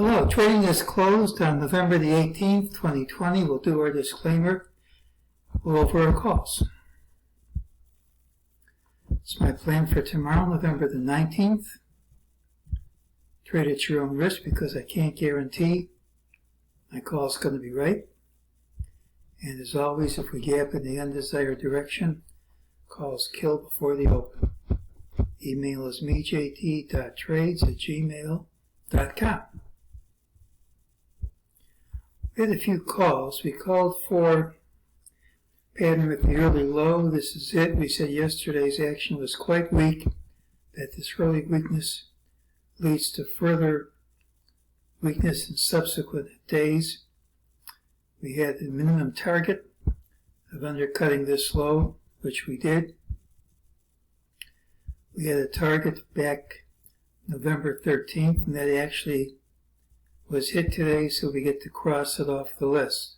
Hello, trading is closed on November the 18th, 2020. We'll do our disclaimer. We'll go over our calls. It's my plan for tomorrow, November the 19th. Trade at your own risk because I can't guarantee my call is going to be right. And as always, if we gap in the undesired direction, calls kill before the open. Email is mejt.trades@gmail.com. We had a few calls. We called for pattern with the early low. This is it. We said yesterday's action was quite weak, that this early weakness leads to further weakness in subsequent days. We had a minimum target of undercutting this low, which we did. We had a target back November 13th, and that actually was hit today, so we get to cross it off the list.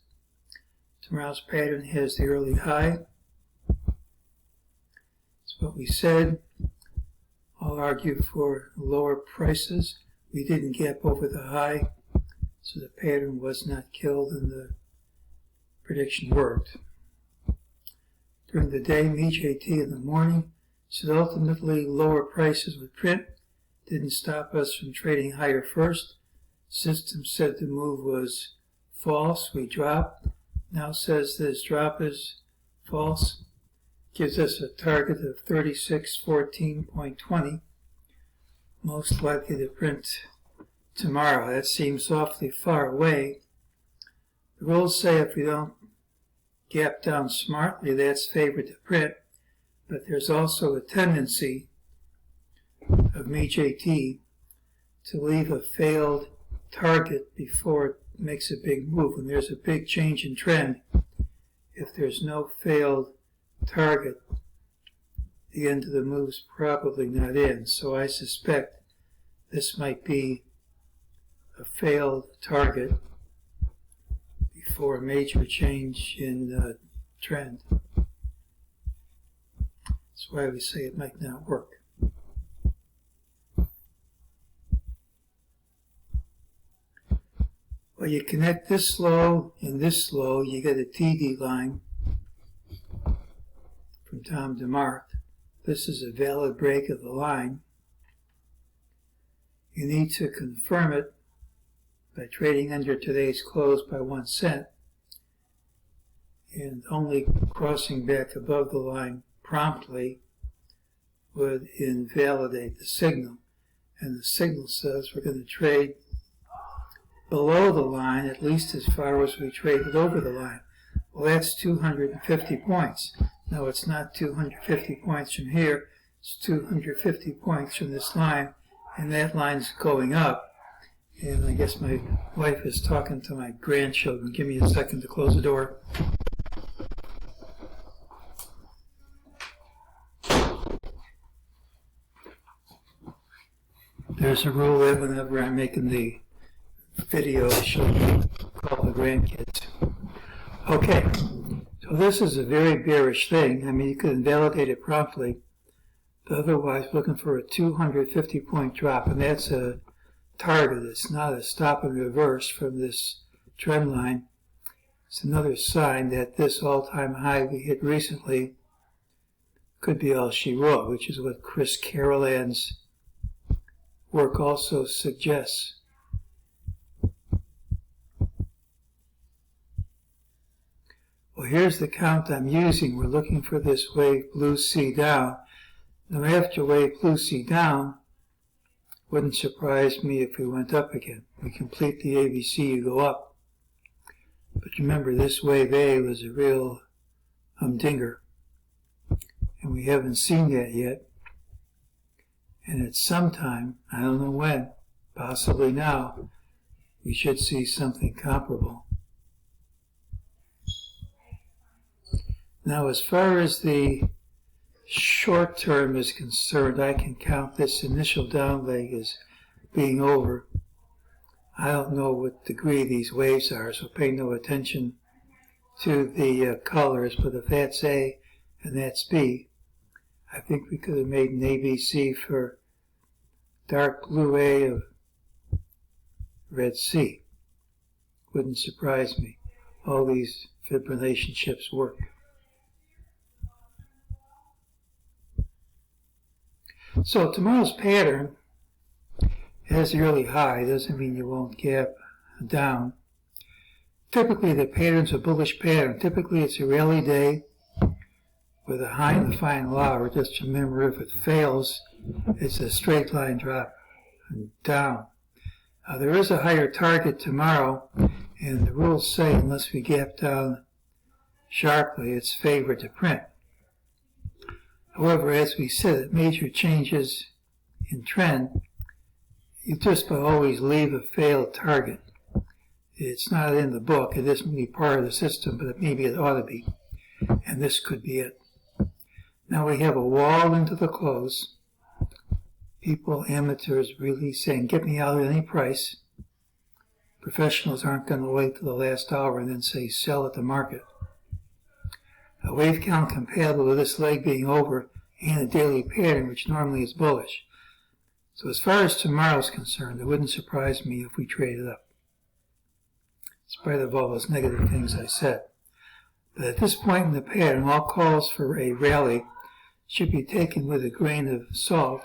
Tomorrow's pattern has the early high. That's what we said. I'll argue for lower prices. We didn't gap over the high, so the pattern was not killed and the prediction worked. During the day, MEJT in the morning said ultimately lower prices would print. Didn't stop us from trading higher first. System said the move was false. We dropped. Now says this drop is false. Gives us a target of 3614.20. Most likely to print tomorrow. That seems awfully far away. The rules say if we don't gap down smartly, that's favored to print. But there's also a tendency of MEJT to leave a failed target before it makes a big move. When there's a big change in trend, if there's no failed target, the end of the move's probably not in. So I suspect this might be a failed target before a major change in trend. That's why we say it might not work. Well, you connect this low and this low, you get a TD line from Tom DeMark. This is a valid break of the line. You need to confirm it by trading under today's close by 1 cent and only crossing back above the line promptly would invalidate the signal. And the signal says we're going to trade below the line, at least as far as we traded over the line. Well, that's 250 points. No, it's not 250 points from here. It's 250 points from this line, and that line's going up. And I guess my wife is talking to my grandchildren. Give me a second to close the door. There's a rule that whenever I'm making the video, I should call the grandkids. Okay, so this is a very bearish thing. I mean, you could invalidate it promptly, but otherwise looking for a 250 point drop, and that's a target. It's not a stop and reverse from this trend line. It's another sign that this all-time high we hit recently could be all she wrote, which is what Chris Carolan's work also suggests. Well, here's the count I'm using. We're looking for this wave blue C down. Now after wave blue C down, wouldn't surprise me if we went up again. We complete the ABC, you go up. But remember, this wave A was a real humdinger. And we haven't seen that yet. And at some time, I don't know when, possibly now, we should see something comparable. Now, as far as the short term is concerned, I can count this initial down leg as being over. I don't know what degree these waves are, so pay no attention to the colors, but if that's A and that's B, I think we could have made an ABC for dark blue A of Red Sea. Wouldn't surprise me. All these fib relationships work. So tomorrow's pattern has the early high. Doesn't mean you won't gap down. Typically the pattern's a bullish pattern. Typically it's a rally day with a high in the final hour. Just remember, if it fails, it's a straight line drop down. There is a higher target tomorrow, and the rules say unless we gap down sharply, it's favored to print. However, as we said, major changes in trend, you just always leave a failed target. It's not in the book. It isn't really part of the system, but maybe it ought to be. And this could be it. Now we have a wall into the close. People, amateurs, really saying, get me out at any price. Professionals aren't going to wait till the last hour and then say, sell at the market. A wave count compatible with this leg being over and a daily pattern, which normally is bullish. So as far as tomorrow's concerned, it wouldn't surprise me if we traded up, in spite of all those negative things I said. But at this point in the pattern, all calls for a rally should be taken with a grain of salt,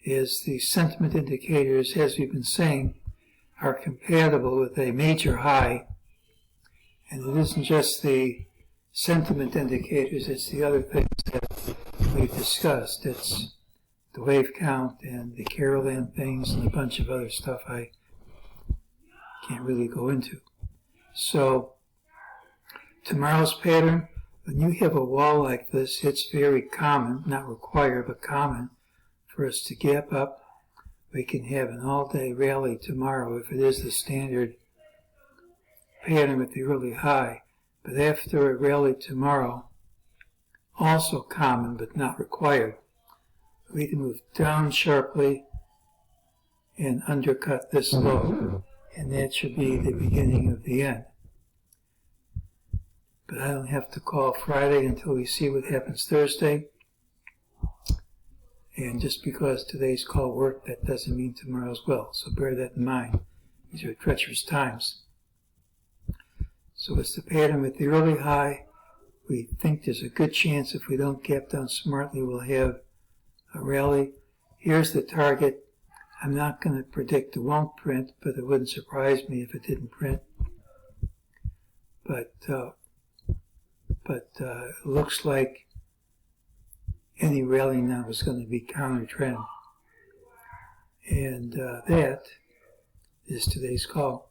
as the sentiment indicators, as we've been saying, are compatible with a major high. And it isn't just the sentiment indicators, it's the other things that we've discussed. It's the wave count and the Carolan things and a bunch of other stuff I can't really go into. So tomorrow's pattern, when you have a wall like this, it's very common, not required, but common for us to gap up. We can have an all-day rally tomorrow if it is the standard pattern with the early high. But after a rally tomorrow, also common but not required, we can move down sharply and undercut this low, and that should be the beginning of the end. But I don't have to call Friday until we see what happens Thursday. And just because today's call worked, that doesn't mean tomorrow's will. So bear that in mind. These are treacherous times. So it's the pattern with the early high. We think there's a good chance if we don't gap down smartly, we'll have a rally. Here's the target. I'm not going to predict it won't print, but it wouldn't surprise me if it didn't print. But it looks like any rally now is going to be counter trend. And that is today's call.